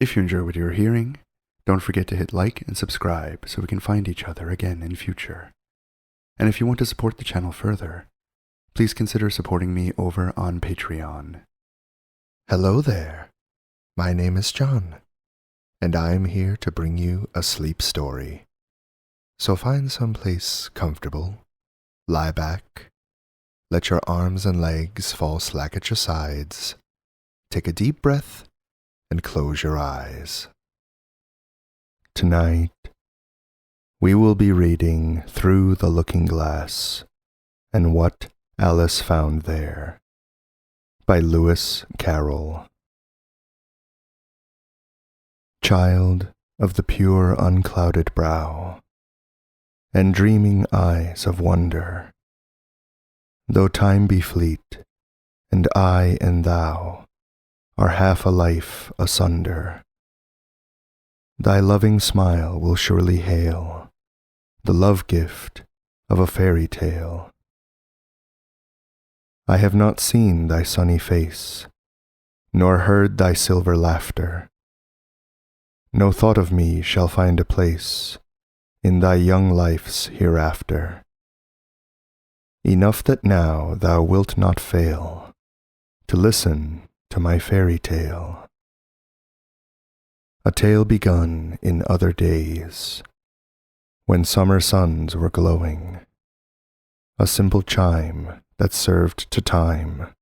If you enjoy what you're hearing, don't forget to hit like and subscribe so we can find each other again in future. And if you want to support the channel further, please consider supporting me over on Patreon. Hello there. My name is John, and I'm here to bring you a sleep story. So find someplace comfortable, lie back, let your arms and legs fall slack at your sides, take a deep breath, and close your eyes. Tonight, we will be reading Through the Looking Glass and What Alice Found There by Lewis Carroll. Child of the pure unclouded brow and dreaming eyes of wonder, though time be fleet, and I and thou are half a life asunder, thy loving smile will surely hail the love gift of a fairy tale. I have not seen thy sunny face, nor heard thy silver laughter. No thought of me shall find a place in thy young life's hereafter. Enough that now thou wilt not fail to listen to my fairy tale. A tale begun in other days, when summer suns were glowing, a simple chime that served to time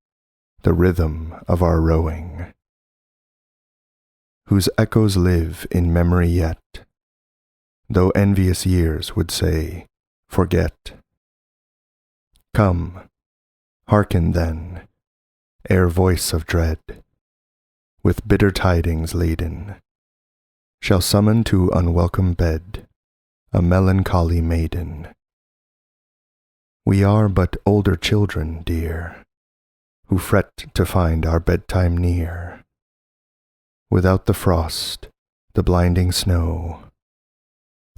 the rhythm of our rowing, whose echoes live in memory yet, though envious years would say, forget. Come, hearken then, ere voice of dread, with bitter tidings laden, shall summon to unwelcome bed a melancholy maiden. We are but older children, dear, who fret to find our bedtime near. Without the frost, the blinding snow,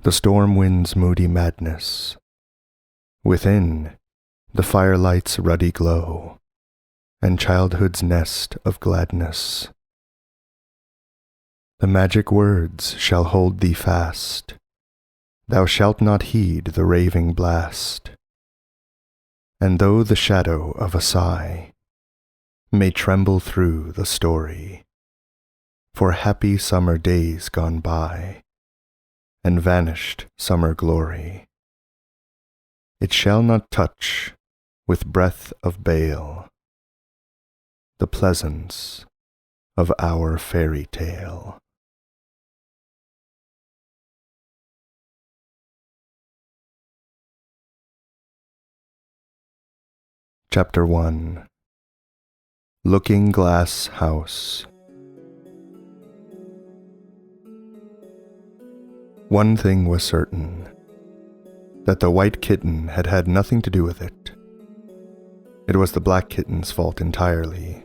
the storm wind's moody madness, within, the firelight's ruddy glow, and childhood's nest of gladness. The magic words shall hold thee fast, thou shalt not heed the raving blast, and though the shadow of a sigh may tremble through the story, for happy summer days gone by, and vanished summer glory, it shall not touch with breath of bale the pleasance of our fairy tale. Chapter 1. Looking Glass House. One thing was certain, that the white kitten had had nothing to do with it. It was the black kitten's fault entirely,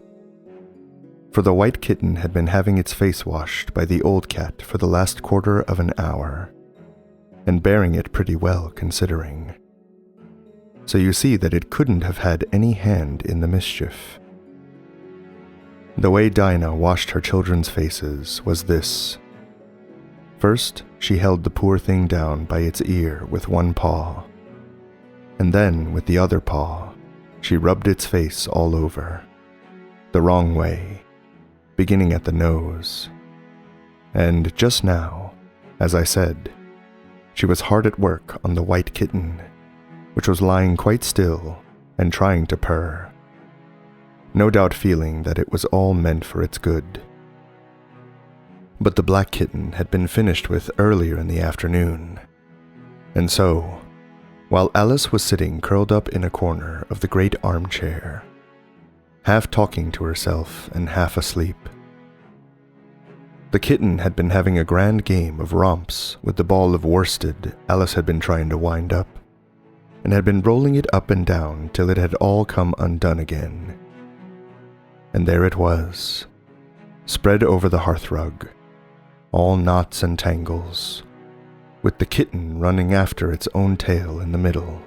for the white kitten had been having its face washed by the old cat for the last quarter of an hour, and bearing it pretty well considering. So you see that it couldn't have had any hand in the mischief. The way Dinah washed her children's faces was this. First, she held the poor thing down by its ear with one paw, and then with the other paw, she rubbed its face all over, the wrong way, beginning at the nose. And just now, as I said, she was hard at work on the white kitten, which was lying quite still and trying to purr, no doubt feeling that it was all meant for its good. But the black kitten had been finished with earlier in the afternoon, and so, while Alice was sitting curled up in a corner of the great armchair, half talking to herself and half asleep, the kitten had been having a grand game of romps with the ball of worsted Alice had been trying to wind up, and had been rolling it up and down till it had all come undone again. And there it was, spread over the hearthrug, all knots and tangles, with the kitten running after its own tail in the middle.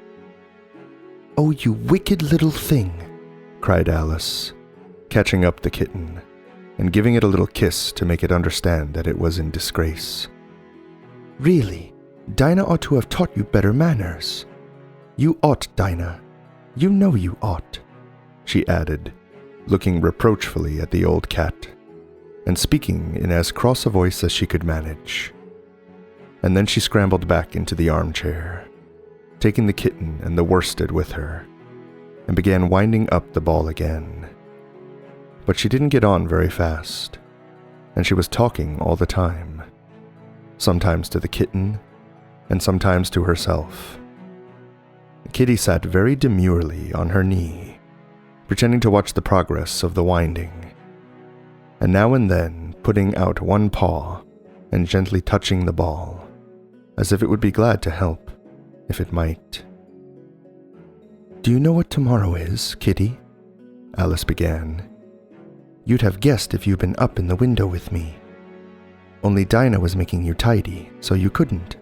"Oh, you wicked little thing," cried Alice, catching up the kitten and giving it a little kiss to make it understand that it was in disgrace. Really, Dinah ought to have taught you better manners. You ought, Dinah. You know you ought, she added, looking reproachfully at the old cat, and speaking in as cross a voice as she could manage. And then she scrambled back into the armchair, taking the kitten and the worsted with her, and began winding up the ball again. But she didn't get on very fast, and she was talking all the time, sometimes to the kitten, and sometimes to herself. Kitty sat very demurely on her knee, pretending to watch the progress of the winding, and now and then putting out one paw and gently touching the ball, as if it would be glad to help, if it might. "Do you know what tomorrow is, Kitty?" Alice began. "You'd have guessed if you'd been up in the window with me. Only Dinah was making you tidy, so you couldn't.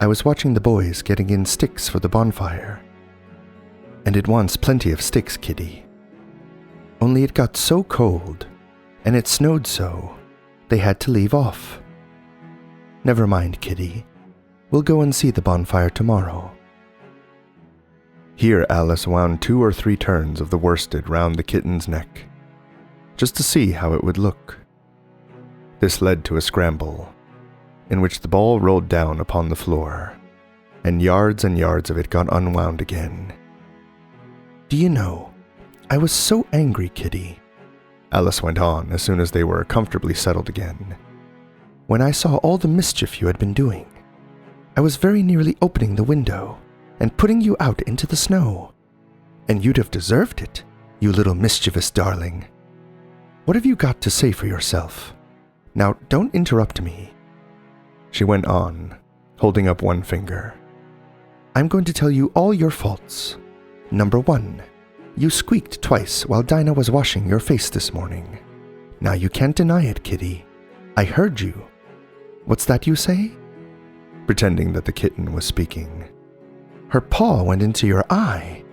I was watching the boys getting in sticks for the bonfire. And it wants plenty of sticks, Kitty. Only it got so cold, and it snowed so, they had to leave off. Never mind, Kitty. We'll go and see the bonfire tomorrow." Here Alice wound 2 or 3 turns of the worsted round the kitten's neck, just to see how it would look. This led to a scramble, in which the ball rolled down upon the floor, and yards of it got unwound again. "Do you know, I was so angry, Kitty," Alice went on as soon as they were comfortably settled again, "when I saw all the mischief you had been doing. I was very nearly opening the window and putting you out into the snow. And you'd have deserved it, you little mischievous darling. What have you got to say for yourself? Now, don't interrupt me," she went on, holding up one finger. "I'm going to tell you all your faults. Number 1, you squeaked twice while Dinah was washing your face this morning. Now you can't deny it, Kitty. I heard you. What's that you say?" Pretending that the kitten was speaking. "Her paw went into your eye.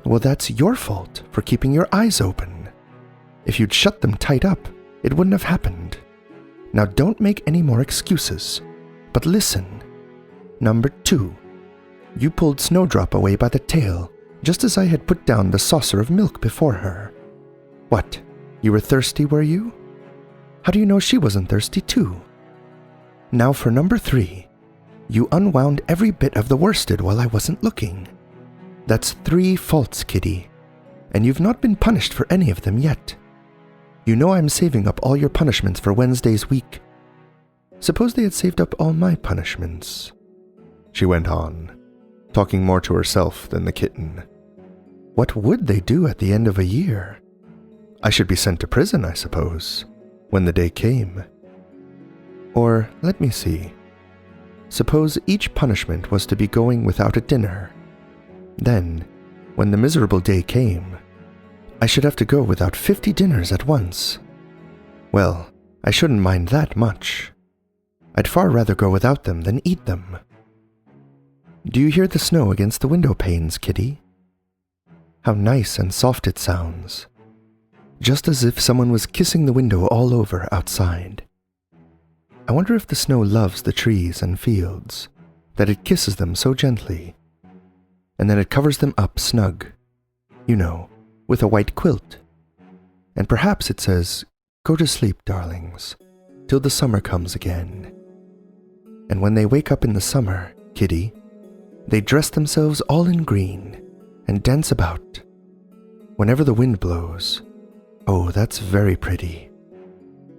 Well, that's your fault for keeping your eyes open. If you'd shut them tight up, it wouldn't have happened. Now don't make any more excuses, but listen. Number 2, you pulled Snowdrop away by the tail just as I had put down the saucer of milk before her. What, you were thirsty, were you? How do you know she wasn't thirsty too? Now for number 3, you unwound every bit of the worsted while I wasn't looking. That's 3 faults, Kitty, and you've not been punished for any of them yet. You know I'm saving up all your punishments for Wednesday's week. Suppose they had saved up all my punishments," she went on, talking more to herself than the kitten. "What would they do at the end of a year? I should be sent to prison, I suppose, when the day came. Or, let me see. Suppose each punishment was to be going without a dinner. Then, when the miserable day came, I should have to go without 50 dinners at once. Well, I shouldn't mind that much. I'd far rather go without them than eat them. Do you hear the snow against the window panes, Kitty? How nice and soft it sounds. Just as if someone was kissing the window all over outside. I wonder if the snow loves the trees and fields, that it kisses them so gently, and then it covers them up snug, you know, with a white quilt. And perhaps it says, 'Go to sleep, darlings, till the summer comes again.' And when they wake up in the summer, Kitty, they dress themselves all in green and dance about. Whenever the wind blows. Oh, that's very pretty,"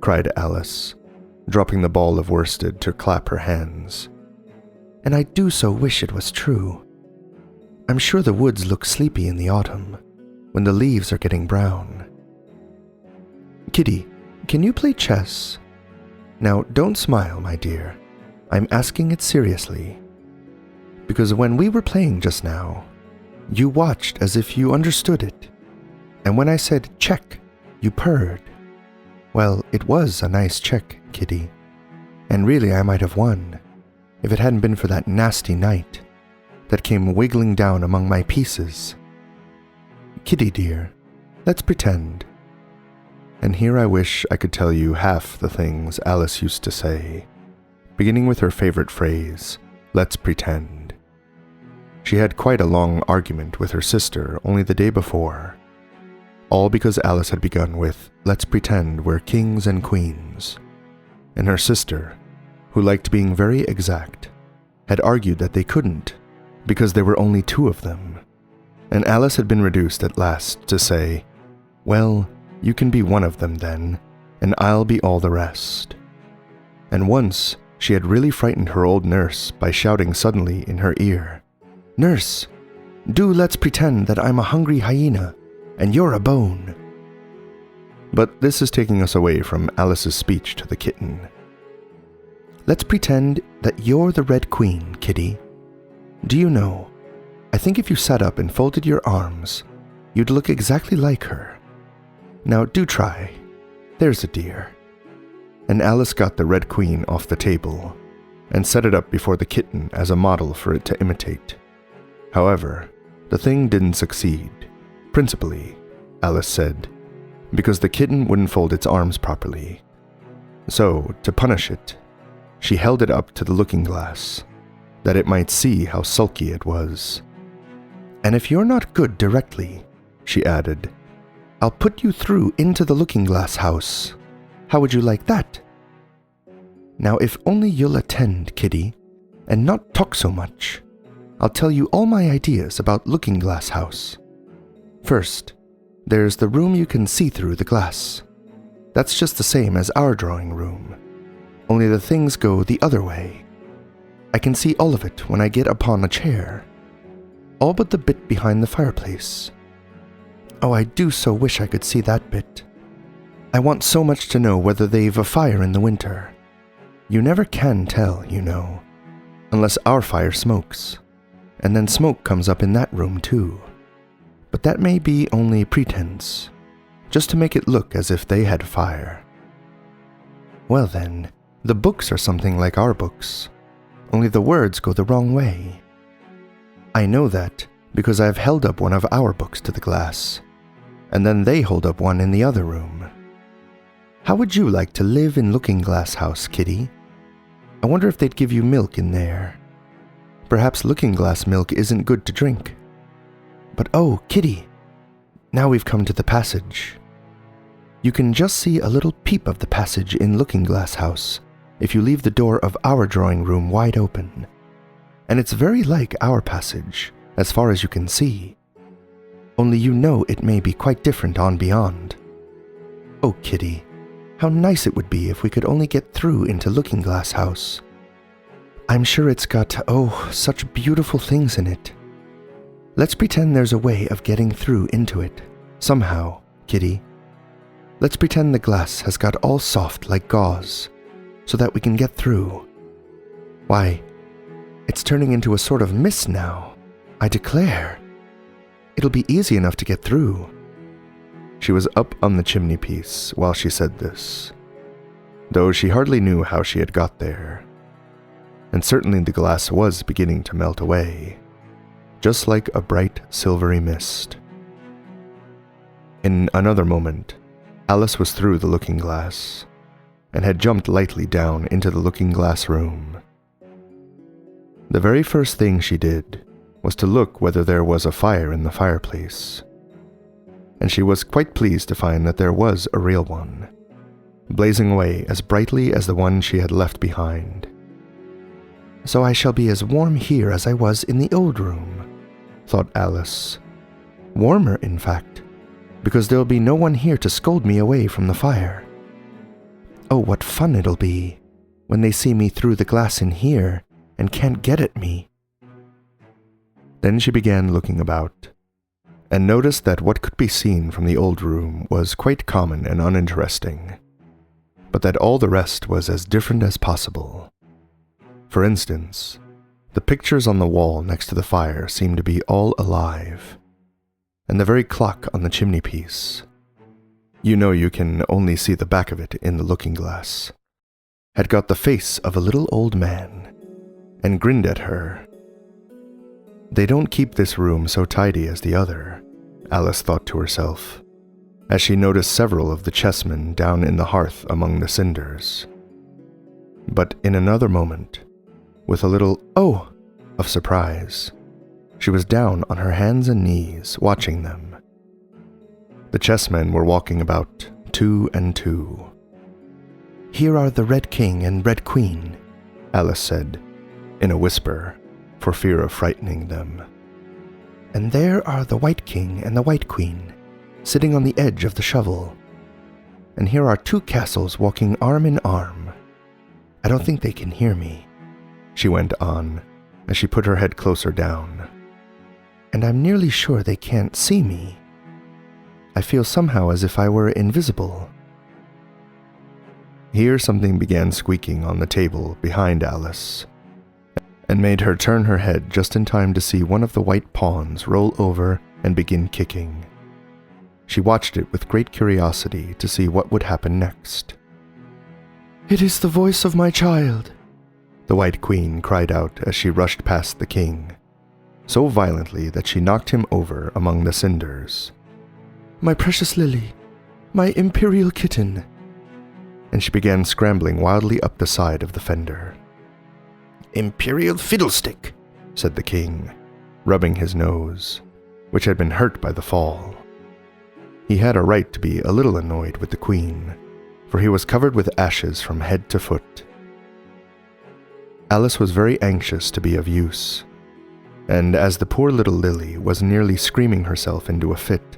cried Alice, dropping the ball of worsted to clap her hands. "And I do so wish it was true. I'm sure the woods look sleepy in the autumn, when the leaves are getting brown. Kitty, can you play chess? Now, don't smile, my dear. I'm asking it seriously. Because when we were playing just now, you watched as if you understood it, and when I said check, you purred. Well, it was a nice check, Kitty, and really I might have won, if it hadn't been for that nasty knight that came wiggling down among my pieces. Kitty dear, let's pretend. And here I wish I could tell you half the things Alice used to say, beginning with her favorite phrase, "Let's pretend." She had quite a long argument with her sister only the day before, all because Alice had begun with, "Let's pretend we're kings and queens," and her sister, who liked being very exact, had argued that they couldn't because there were only two of them, and Alice had been reduced at last to say, "Well, you can be one of them then, and I'll be all the rest." And once she had really frightened her old nurse by shouting suddenly in her ear, "Nurse, do let's pretend that I'm a hungry hyena and you're a bone." But this is taking us away from Alice's speech to the kitten. "Let's pretend that you're the Red Queen, kitty. Do you know, I think if you sat up and folded your arms, you'd look exactly like her. Now do try. There's a dear." And Alice got the Red Queen off the table and set it up before the kitten as a model for it to imitate. However, the thing didn't succeed, principally, Alice said, because the kitten wouldn't fold its arms properly. So, to punish it, she held it up to the looking glass, that it might see how sulky it was. "And if you're not good directly," she added, "I'll put you through into the looking-glass house. How would you like that? Now if only you'll attend, kitty, and not talk so much, I'll tell you all my ideas about looking-glass house. First, there's the room you can see through the glass. That's just the same as our drawing room, only the things go the other way. I can see all of it when I get upon a chair, all but the bit behind the fireplace. Oh, I do so wish I could see that bit. I want so much to know whether they've a fire in the winter. You never can tell, you know, unless our fire smokes, and then smoke comes up in that room too. But that may be only pretense, just to make it look as if they had fire. Well then, the books are something like our books, only the words go the wrong way. I know that because I've held up one of our books to the glass, and then they hold up one in the other room. How would you like to live in Looking-Glass House, kitty? I wonder if they'd give you milk in there. Perhaps looking-glass milk isn't good to drink. But oh, kitty, now we've come to the passage. You can just see a little peep of the passage in Looking-Glass House if you leave the door of our drawing room wide open. And it's very like our passage, as far as you can see. Only you know it may be quite different on beyond. Oh, kitty, how nice it would be if we could only get through into Looking-Glass House. I'm sure it's got, oh, such beautiful things in it. Let's pretend there's a way of getting through into it, somehow, kitty. Let's pretend the glass has got all soft like gauze, so that we can get through. Why, it's turning into a sort of mist now, I declare. It'll be easy enough to get through. She was up on the chimney-piece while she said this, though she hardly knew how she had got there. And certainly the glass was beginning to melt away, just like a bright silvery mist. In another moment, Alice was through the looking-glass, and had jumped lightly down into the looking-glass room. The very first thing she did was to look whether there was a fire in the fireplace, and she was quite pleased to find that there was a real one, blazing away as brightly as the one she had left behind. So I shall be as warm here as I was in the old room, thought Alice. Warmer, in fact, because there'll be no one here to scold me away from the fire. Oh, what fun it'll be when they see me through the glass in here and can't get at me. Then she began looking about, and noticed that what could be seen from the old room was quite common and uninteresting, but that all the rest was as different as possible. For instance, the pictures on the wall next to the fire seemed to be all alive, and the very clock on the chimney-piece, you know you can only see the back of it in the looking-glass, had got the face of a little old man, and grinned at her. They don't keep this room so tidy as the other, Alice thought to herself. as she noticed several of the chessmen down in the hearth among the cinders. But in another moment, with a little "oh" of surprise, she was down on her hands and knees watching them. The chessmen were walking about 2 and 2. "Here are the Red King and Red Queen," Alice said, in a whisper, for fear of frightening them. "And there are the White King and the White Queen, sitting on the edge of the shovel. And here are 2 castles walking arm in arm. I don't think they can hear me," she went on, as she put her head closer down. "And I'm nearly sure they can't see me. I feel somehow as if I were invisible." Here something began squeaking on the table behind Alice, and made her turn her head just in time to see one of the white pawns roll over and begin kicking. She watched it with great curiosity to see what would happen next. "It is the voice of my child," the White Queen cried out as she rushed past the king, so violently that she knocked him over among the cinders. "My precious Lily, my imperial kitten," and she began scrambling wildly up the side of the fender. "Imperial fiddlestick," said the king, rubbing his nose, which had been hurt by the fall. He had a right to be a little annoyed with the queen, for he was covered with ashes from head to foot. Alice was very anxious to be of use, and as the poor little Lily was nearly screaming herself into a fit,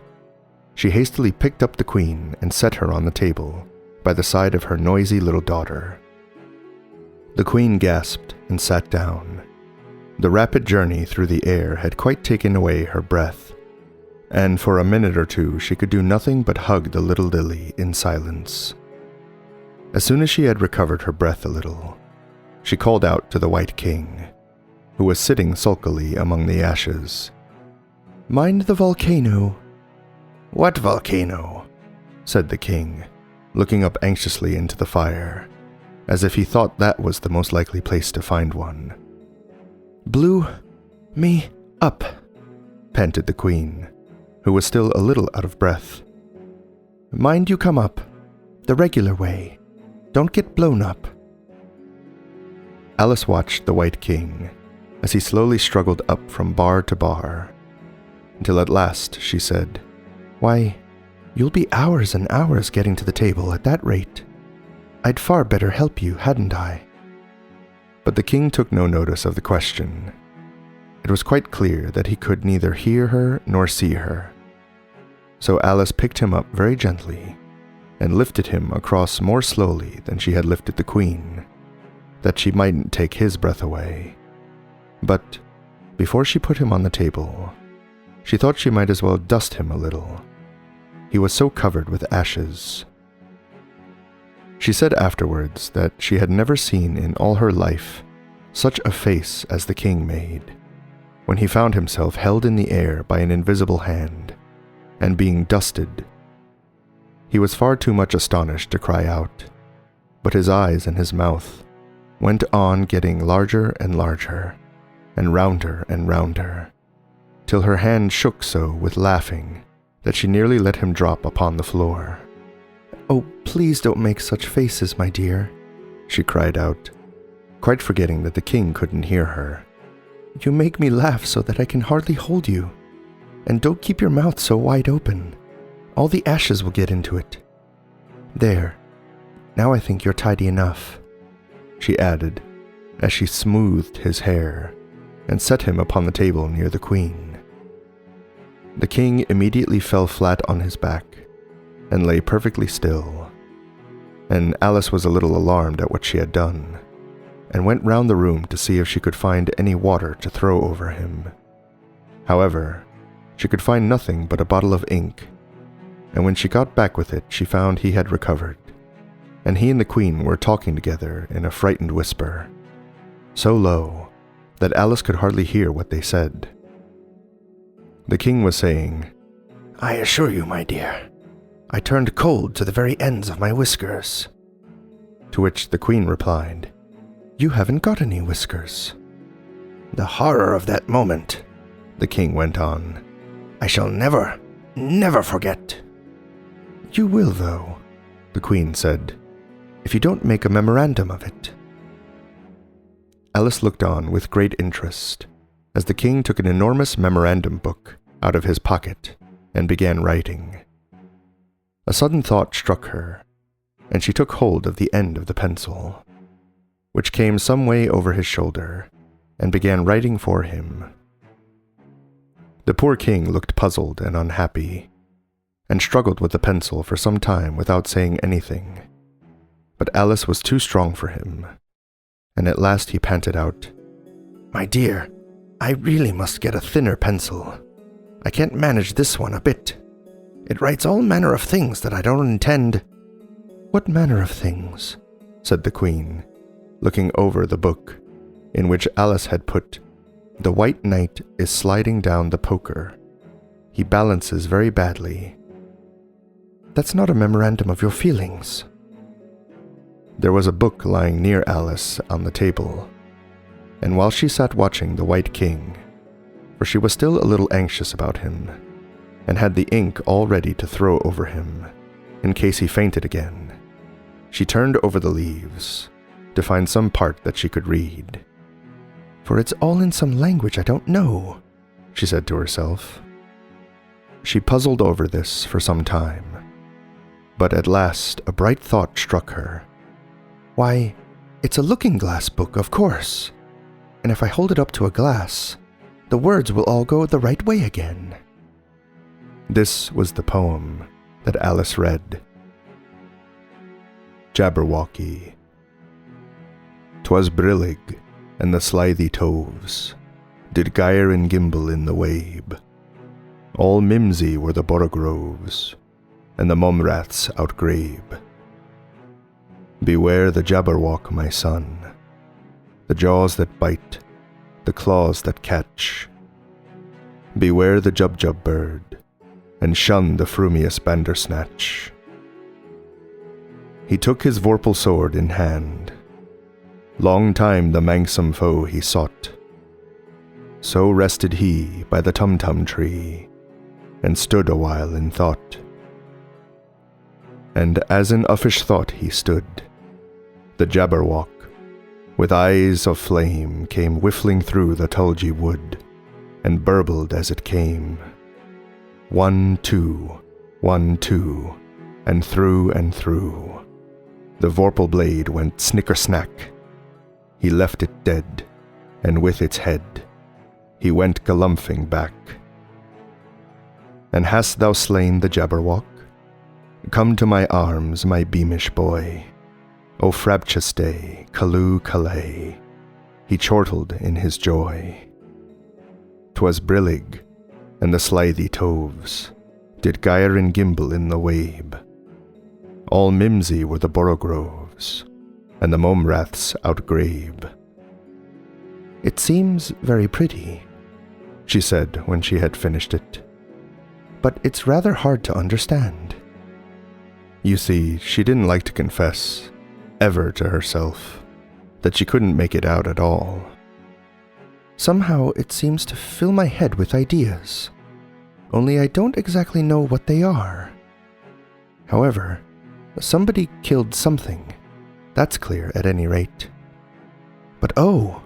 she hastily picked up the queen and set her on the table by the side of her noisy little daughter. The queen gasped and sat down. The rapid journey through the air had quite taken away her breath, and for a minute or two she could do nothing but hug the little Lily in silence. As soon as she had recovered her breath a little, she called out to the White King, who was sitting sulkily among the ashes. "Mind the volcano." "What volcano?" said the king, looking up anxiously into the fire, as if he thought that was the most likely place to find one. "Blew me up," panted the queen, who was still a little out of breath. "Mind you come up, the regular way. Don't get blown up." Alice watched the White King as he slowly struggled up from bar to bar, until at last she said, "Why, you'll be hours and hours getting to the table at that rate. I'd far better help you, hadn't I?" But the king took no notice of the question. It was quite clear that he could neither hear her nor see her. So Alice picked him up very gently and lifted him across more slowly than she had lifted the queen, that she mightn't take his breath away. But before she put him on the table, she thought she might as well dust him a little. He was so covered with ashes. She said afterwards that she had never seen in all her life such a face as the king made, when he found himself held in the air by an invisible hand, and being dusted. He was far too much astonished to cry out, but his eyes and his mouth went on getting larger and larger, and rounder, till her hand shook so with laughing that she nearly let him drop upon the floor. "Oh, please don't make such faces, my dear," she cried out, quite forgetting that the king couldn't hear her. "You make me laugh so that I can hardly hold you. And don't keep your mouth so wide open. All the ashes will get into it. There, now I think you're tidy enough," she added, as she smoothed his hair and set him upon the table near the queen. The king immediately fell flat on his back and lay perfectly still, and Alice was a little alarmed at what she had done, and went round the room to see if she could find any water to throw over him. However, she could find nothing but a bottle of ink, and when she got back with it she found he had recovered, and he and the queen were talking together in a frightened whisper, so low that Alice could hardly hear what they said. The king was saying, "I assure you, my dear, I turned cold to the very ends of my whiskers." To which the queen replied, "You haven't got any whiskers." "The horror of that moment," the king went on, "I shall never forget." You will, though, the Queen said, if you don't make a memorandum of it. Alice looked on with great interest as the king took an enormous memorandum book out of his pocket and began writing. A sudden thought struck her, and she took hold of the end of the pencil, which came some way over his shoulder, and began writing for him. The poor king looked puzzled and unhappy, and struggled with the pencil for some time without saying anything. But Alice was too strong for him, and at last he panted out, "My dear, I really must get a thinner pencil. I can't manage this one a bit. It writes all manner of things that I don't intend." "What manner of things?" said the Queen, looking over the book, in which Alice had put, "The White Knight is sliding down the poker. He balances very badly." "That's not a memorandum of your feelings." There was a book lying near Alice on the table, and while she sat watching the White King, for she was still a little anxious about him, and had the ink all ready to throw over him, in case he fainted again, she turned over the leaves to find some part that she could read. "For it's all in some language I don't know," she said to herself. She puzzled over this for some time, but at last a bright thought struck her. "Why, it's a looking-glass book, of course, and if I hold it up to a glass, the words will all go the right way again." This was the poem that Alice read. Jabberwocky. 'Twas brillig, and the slithy toves did gyre and gimble in the wabe. All mimsy were the borogroves, and the mumraths outgrabe. Beware the jabberwock, my son, the jaws that bite, the claws that catch. Beware the jubjub bird, and shun the frumious bandersnatch. He took his vorpal sword in hand. Long time the manxome foe he sought. So rested he by the tumtum tree, and stood awhile in thought. And as in uffish thought he stood, the jabberwock, with eyes of flame, came whiffling through the tulgey wood, and burbled as it came. 1, 2, 1, 2, and through and through. The vorpal blade went snicker-snack. He left it dead, and with its head he went galumphing back. "And hast thou slain the jabberwock? Come to my arms, my beamish boy. O Frabjous day, Calloo, Callay," he chortled in his joy. 'Twas brillig, and the slithy toves did gyre and gimble in the wabe. All mimsy were the borogroves, and the mumraths outgrabe. "It seems very pretty," she said when she had finished it, "but it's rather hard to understand." You see, she didn't like to confess, ever to herself, that she couldn't make it out at all. "Somehow it seems to fill my head with ideas, only I don't exactly know what they are. However, somebody killed something, that's clear at any rate. But oh,"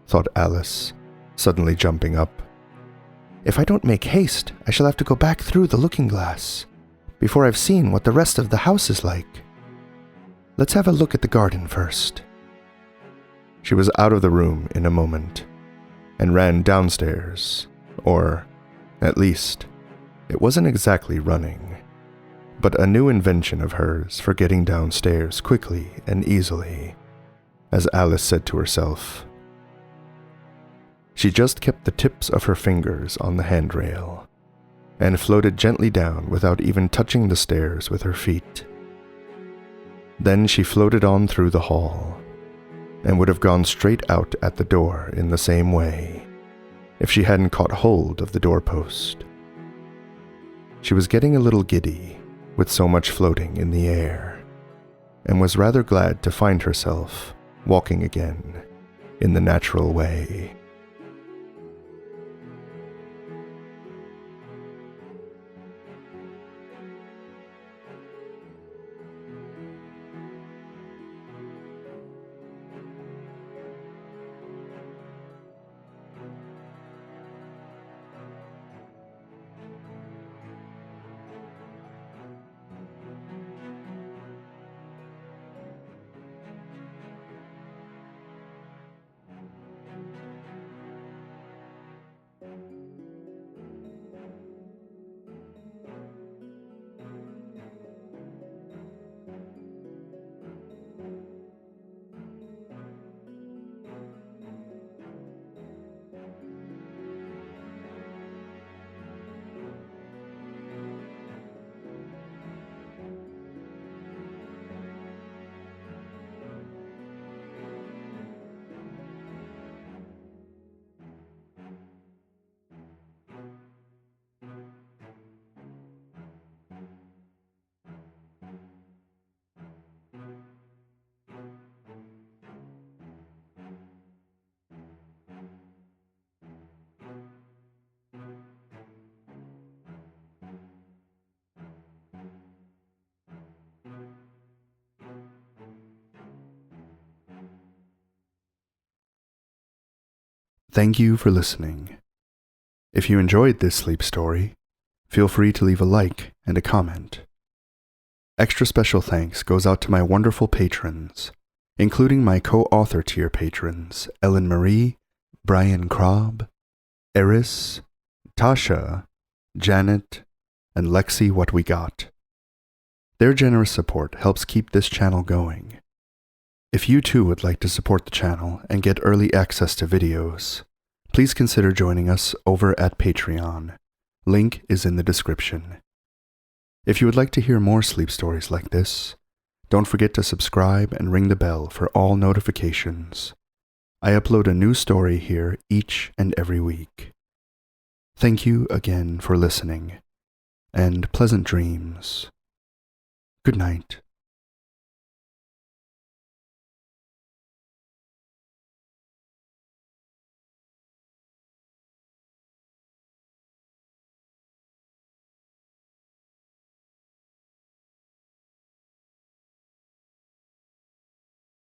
thought Alice, suddenly jumping up, "if I don't make haste, I shall have to go back through the looking-glass before I've seen what the rest of the house is like. Let's have a look at the garden first." She was out of the room in a moment, and ran downstairs, or, at least, it wasn't exactly running, but a new invention of hers for getting downstairs quickly and easily, as Alice said to herself. She just kept the tips of her fingers on the handrail, and floated gently down without even touching the stairs with her feet. Then she floated on through the hall, and would have gone straight out at the door in the same way, if she hadn't caught hold of the doorpost. She was getting a little giddy with so much floating in the air, and was rather glad to find herself walking again in the natural way. Thank you for listening. If you enjoyed this sleep story, feel free to leave a like and a comment. Extra special thanks goes out to my wonderful patrons, including my co-author tier patrons Ellen Marie, Brian Krob, Eris, Tasha, Janet, and Lexi What We Got. Their generous support helps keep this channel going. If you too would like to support the channel and get early access to videos, please consider joining us over at Patreon. Link is in the description. If you would like to hear more sleep stories like this, don't forget to subscribe and ring the bell for all notifications. I upload a new story here each and every week. Thank you again for listening, and pleasant dreams. Good night.